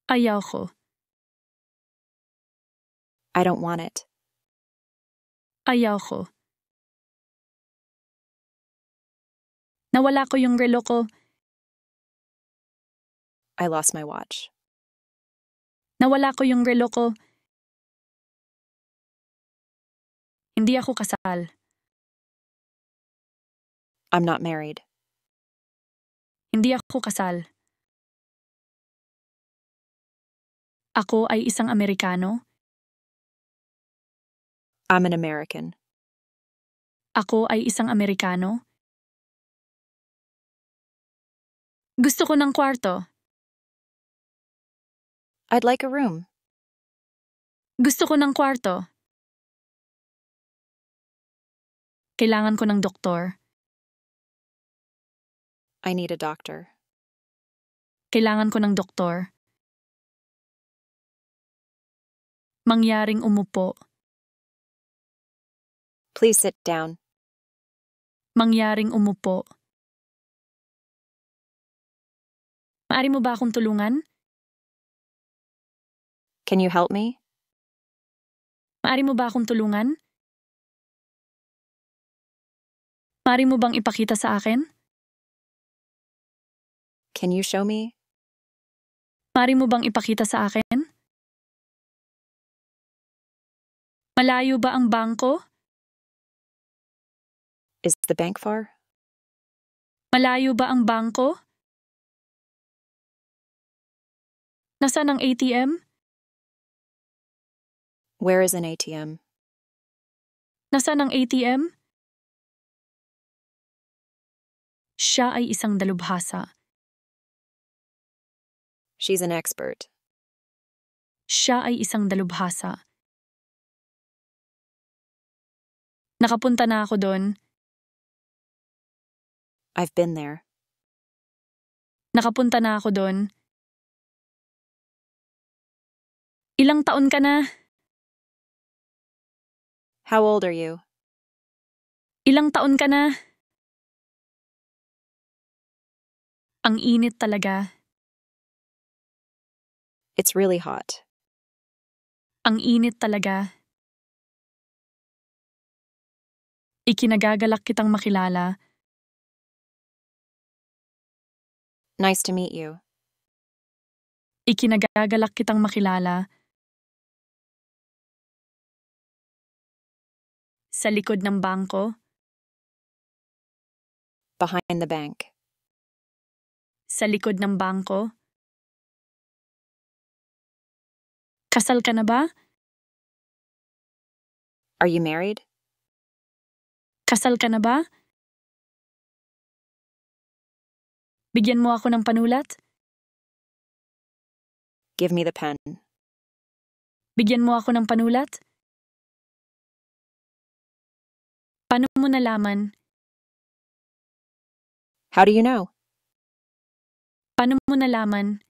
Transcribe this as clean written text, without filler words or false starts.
Ayaw ko. I don't want it. Ayaw ko. Nawala ko yung relo ko. I lost my watch. Nawala ko yung relo ko. Hindi ako kasal. I'm not married. Hindi ako kasal. Ako ay isang Amerikano. I'm an American. Ako ay isang Amerikano. Gusto ko ng kwarto. I'd like a room. Gusto ko ng kwarto. Kailangan ko ng doktor. I need a doctor. Kailangan ko ng doktor. Mangyaring umupo. Please sit down. Mangyaring umupo. Maaari mo ba akong tulungan? Can you help me? Maaari mo ba akong tulungan? Maaari mo bang ipakita sa akin? Can you show me? Maaari mo bang ipakita sa akin? Malayo ba ang bangko? Is the bank far? Malayo ba ang bangko? Nasaan ang ATM? Where is an ATM? Nasaan ang ATM? Siya ay isang dalubhasa. She's an expert. Siya ay isang dalubhasa. Nakapunta na ako doon. I've been there. Nakapunta na ako doon. Ilang taon ka na? How old are you? Ilang taon ka na? Ang init talaga. It's really hot. Ang init talaga. Ikinagagalak kitang makilala. Nice to meet you. Ikinagagalak kitang makilala. Sa likod ng bangko. Behind the bank. Sa likod ng bangko. Kasal ka na ba? Are you married? Kasal ka na ba? Bigyan mo ako ng panulat? Give me the pen. Bigyan mo ako ng panulat? Paano mo nalaman? How do you know? Paano mo nalaman?